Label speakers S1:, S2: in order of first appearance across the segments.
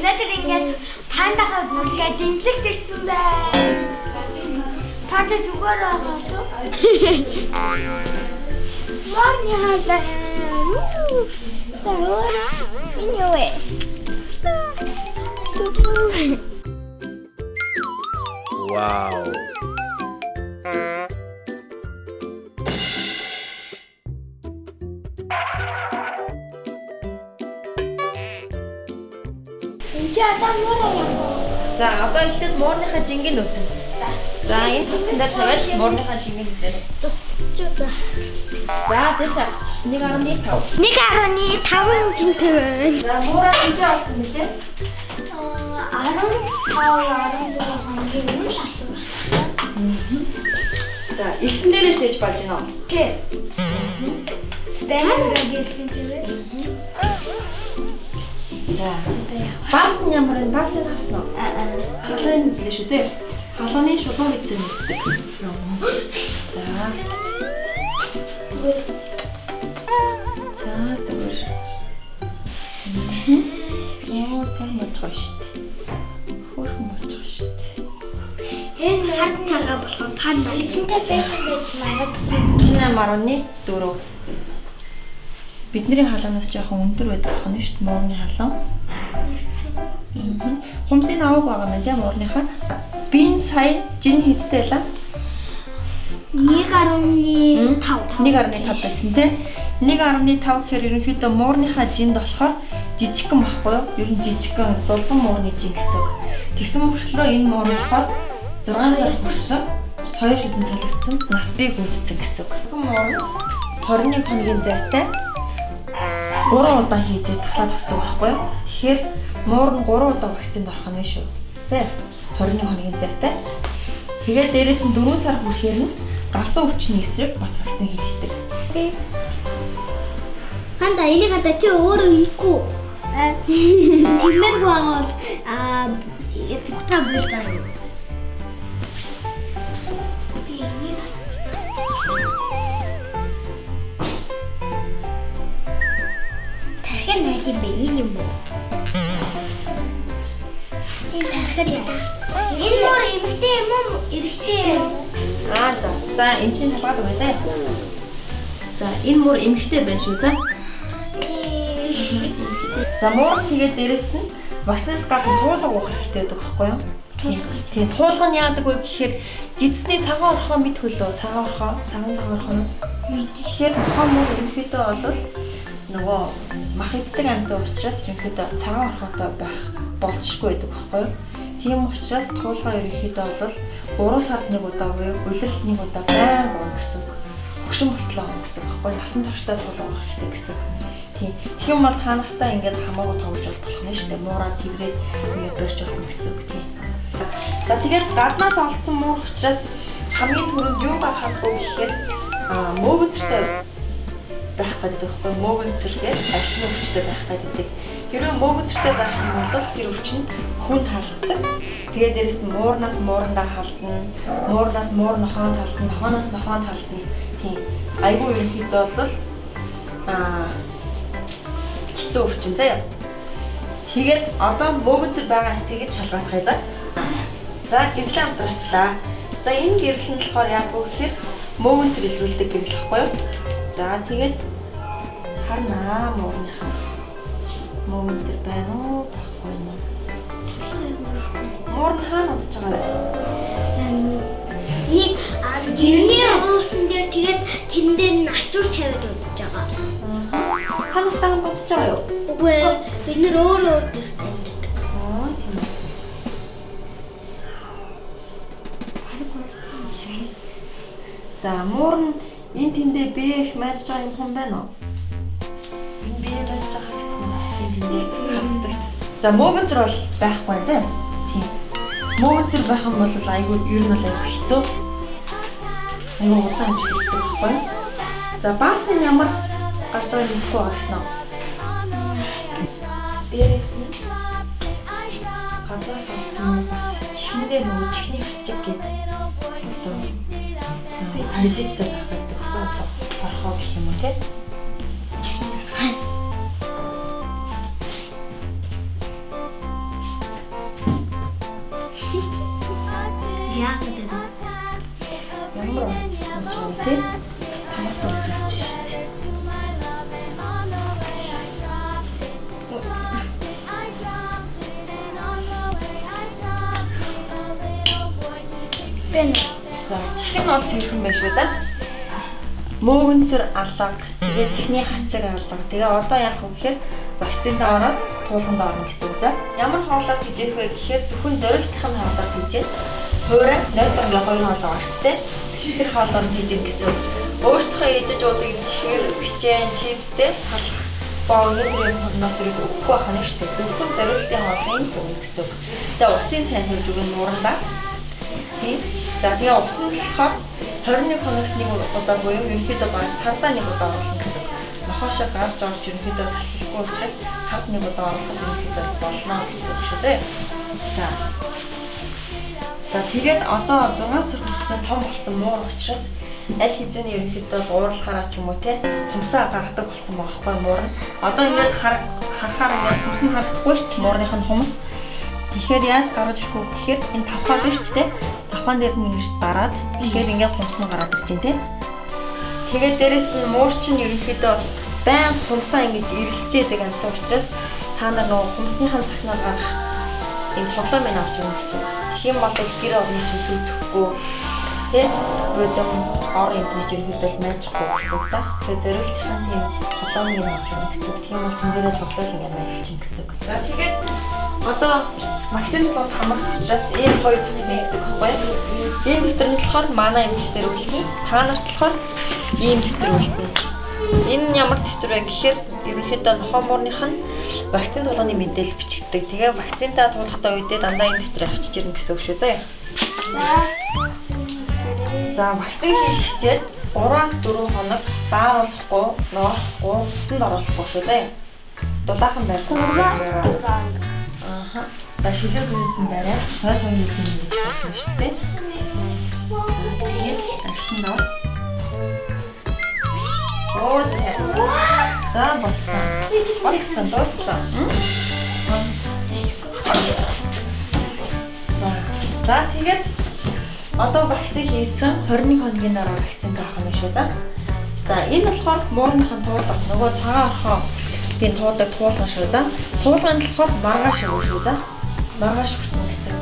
S1: өнөөдөр ингээд пандахаа бүргээ дэмжлэг төрсөн байна. Панда зүгээр байгаа шүү. Морни хаа. Миньёе.
S2: Wow.
S1: Энд одоо муураа юм.
S3: За одоо ихлэд муурныхаа жингийн үзэн. За энэ төвчөнд тавиад муурныхаа жингийн үзээрэй.
S1: За.
S3: За тийш авч 1.5.
S1: 1.5 жинтэй байна.
S3: За муураа хизээ олсон нэлээ?
S1: 15 хоногийн өмнө шалсан байна.
S3: За элсэн дээрээ шээж болж байна уу?
S1: Тий. Бэнгээ гэлсэн тийм.
S3: За. Бас нь ямар вэ? Бас нь харсан уу? Халуун үзлээ шүү зэ. Халууны шулуун эзэн үздэг. За. За зүгээр. Оо сайн мож гоё шүү дээ. Хөөрхөн мож гоё шүү дээ.
S1: Энэ хад цагаа болохон панда эзэнтэй байсан байж магадгүй.
S3: 38.4. Бидний халуунаас жоохон өндөр байдаг ах нь шүү дээ муурны халуун. Хумсыг аваг байгаа мэн тийм муурныхаа. Би энэ сая жин хиттэй байлаа.
S1: 1.5
S3: 1.5 байсан тийм. 1.5 гэхээр ерөнхийдөө муурныхаа жинд болохоор жижигхэн багхгүй юу? Ер нь жижигхэн зулцсан муурны жин гэсэн үг. Тэгсэн мөртлөө энэ муур болохоор 6 сар хүрсэн. Соёл хэдэн солигдсон. Нас бий гүйцсэн гэсэн үг. Муур 21 хоногийн зайтай 3 удаа хийж таглаад төгсдөг байхгүй юу? Тэгэхээр муур нь 3 удаа вакцинд орох нь шүү. За 21 хоногийн зайтай. Тэгээд дээрээс нь 4 сар хүрэхээр нь галзуу өвчний эсрэг бас вакцин хийгддэг.
S1: Ханда энийг хада чи өөрөө хийхгүй. Тиймэрхүү байгаа бол тухтаа байлаа юу. Тархин найх юм бэ? Энэ юм уу? Энэ тархин яа. Энэ мөр эмэгтэй юм уу? Эрэгтэй юм уу?
S3: За энэ чинь талгаад өгье заа. За энэ мөр эмэгтэй байна шүү за. За муур тэгээд дээрэс нь вакцинаас гадна туулга уух хэрэгтэй байдаг байхгүй юу? Тийм туулга нь яадаг вэ гэхээр гидсний цагаан орхоо мэд хөлөө цагаан орхоо. Тэгэхээр нохоо мөр ерөнхийдөө бол нөгөө мах иддэг амьтан учраас ерөнхийдөө цагаан орхоотой байх болцшгүй байдаг байхгүй юу? Тийм учраас туулга ерөнхийдөө бол 3 сард нэг удаа буюу улиралд нэг удаа байнга уух гэсэн үг. Хөгшин болтлоо уух гэсэн үг байхгүй юу? Насан туршдаа туулга уух хэрэгтэй гэсэн үг. Тийм. Тэгэх юм бол та нартай ингээд хамаагүй тоглож болох нь шүү дээ. Муураа тэврээд ингээд барьж болно гэсэн үг тийм. За тэгээд гаднаас олдсон муур учраас хамгийн түрүүнд юу гаргахгүй гэхээр мөөгөнцөртэй байх гэдэг байхгүй юу? Мөөгөнцөртэй арсны өвчтэй байх гэдэг. Хэрвээ мөөгөнцөртэй байх юм бол тэр өвчнөд хүнд халддаг. Тэгээд дээрэс нь муурнаас муурандаа халдна. Муурнаас муур нохоонд халдна. Нохооноос нохоонд халдна. Тийм. Айгүй ерөнхийдөө бол хэцүү өвчин заяа. Тэгээд одоо мөөгөнцөр байгаа эсэгийг шалгаадах заа. За гэрлээ амтарчлаа. За энэ гэрэл нь болохоор яг үгээр мөөгөнцөр илрүүлдэг гэрэл байхгүй юу? За тэгээд харнаа муурныхаа мөөгөнцөр байна уу байхгүй юу? Муур нь хаана удаж байгаа вэ?
S1: Нэг гэрний уутан дээр тэгээд тэн дээр нь ачуур тавиад удаж байгаа.
S3: Ханастаа бодож байгаа юу?
S1: Үгүй бид нэр өөр дээр амьддаг.
S3: Тийм үү. За муур нь энэ тэндээ бэ их майдж байгаа юм хүн байна уу? Энэ бэ майдж байгаа гэсэн энэ тэндээ хацдаг. За мөөгөнцөр бол байхгүй зэ. Тийм. Мөөгөнцөр байх юм бол айгүй ер нь бол айгүй хэцүү. Айгүй удаан амжилттай байхгүй. За бас энэ ямар гарч байгааг мэдэхгүй байгаа гэсэн үү? Дээрээс нь гаднаас олсон бас чихэндээ нөгөө чихний хачиг гэдэг паразиттай байх гэдэг байхгүй орхоо гэх юм уу те.
S1: Яагаад вэ?
S3: Ямар онц болж байгаа те? Тамарт үзүүлж штэ.
S1: Бэн.
S3: За чихэн бол цэвэрхэн байх шүү за. Мөөгөнцөр алга, тэгээ чихний хачиг алга. Тэгээ одоо яах вэ гэхээр вакцинд ороод туулганд орно гэсэн үг за. Ямар хоолоор хийжих вэ гэхээр зөвхөн зориултын хоолоор хийж. Хуурай нойдонгийн 2 хоолоо орчтой. Тэр хоолоор хийж гэсэн үг. Өөртөө идэж уудаг чихэр, бичэн, чипстэй халах боо өнөөдрийн хорноос ирэх өгөхгүй байх нь шүү дээ. Зөвхөн зориултын хоолыг өгнө гэсэн үг. Тэгээ усын тань хөрж өгнө муурандаа. Тийм. За тэгээ усан болохоор 21 хоногт нэг удаа буюу ерөнхийдөө баг сардаа нэг удаа болно гэсэн. Нохоошоо гарч орж ерөнхийдөө салхилахгүй учраас сард нэг удаа оруулах ерөнхийдөө болно гэсэн үг шүү дээ. За тэгээд одоо 6 сар хүртэл том болсон муур учраас аль хэзээний ерөнхийдөө уурлахаараа ч юм уу те хумсаа гаргадаг болсон байгаа хгүй муур нь. Одоо ингээд харахаар ингээд хумс нь харагдахгүй шүү дээ муурных нь хумс. Тэгэхээр яаж гаргаж ирэх вэ гэхээр энэ тавхаа биш үү те? Тавхаан дээр нь ингэж дараад тэгэхээр ингээд хумс нь гараад ирж байна те. Тэгээд дээрэс нь муур чинь ерөнхийдөө байн хумсаа ингэж ирэлжээдэг амтан учраас та нар нөгөө хумсныхаа захнаа гарах энэ тоглоомыг авч өгнө гэсэн. Тэгэх юм бол гэр орны чинь сүлдэхгүй те бодом ор энтрич ерөнхийдөө майжхгүй гэсэн. За тэгээд зориултын тийм тоглоомыг авч өгнө гэсэн. Тэгэх юм бол тэн дээрээ тоглол ингэ майжчих гэсэн. За тэгээд одоо вакцинд бол хамаарч учраас ийм хоёр дэвтэр нэгдэг байхгүй юу? Ийм дэвтэр нь болохоор манай эмнэлэг дээр үйлдэнэ. Та нарт болохоор ийм дэвтэр үйлдэнэ. Энэ нь ямар дэвтэр вэ гэхээр ерөнхийдөө нохоо муурных нь вакцин тулганы мэдээлэл бичигддэг. Тэгээ вакцинтаа туулахтай үедээ дандаа энэ дэвтрийг авчиж ирнэ гэсэн үг шүү заяа. За вакцин хийх хичээл 3-аас 4 хоног дааруулахгүй, ноорохгүй, усанд оруулахгүй шүү заяа. Дулаахан байхгүй. Ааха. За шилэн хүнс нь барай. Хойд хойд нэг юм гэж бодсон шүү дээ. Тэгээд арсан доо. Оос. За болсон. Болсон дууссан. За тэгээд одоо вакцин хийсэн 21 хоногийн дараа вакцин гарах юм шүү за. За энэ болохоор муурныхан туулга нөгөө цагаан орхоо тийм туудаг туулган шүү за. Туулганд болохоор маргааш өгөх шүү за. Маргааш хүртэн гэсэн.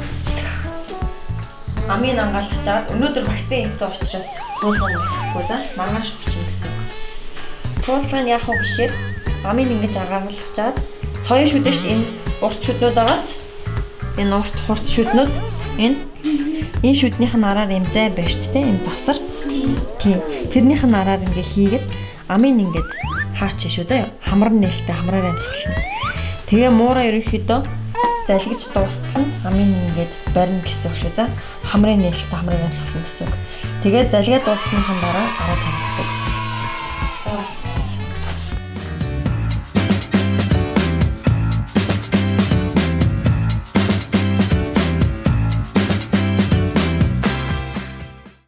S3: Амийн ангаалгачаад өнөөдөр вакцин хийсэн учраас туулган өгөхгүй за. Маргааш хүртэн гэсэн. Туулган яах вэ гэхээр амийн ингэж агааргалгачаад соёо шүдэж шүү дээ. Энэ урт шүднүүд байгааз. Энэ урт хурц шүднүүд энэ шүднийх нь араар юм зай байж тээ юм завсар. Тийм. Тэрнийх нь араар ингээ хийгээд амийн ингээд хаач шүү заяа. Хамар нээлттэй хамраар амьсгална. Тэгээ муураа ерөнхийдөө залгиж дуустал нь амийн ингээд барина гэсэн үг шүү за. Хамрын нээлттэй хамраар амьсгална гэсэн үг. Тэгээ залгаад дуусныхан дараа гараа тавь.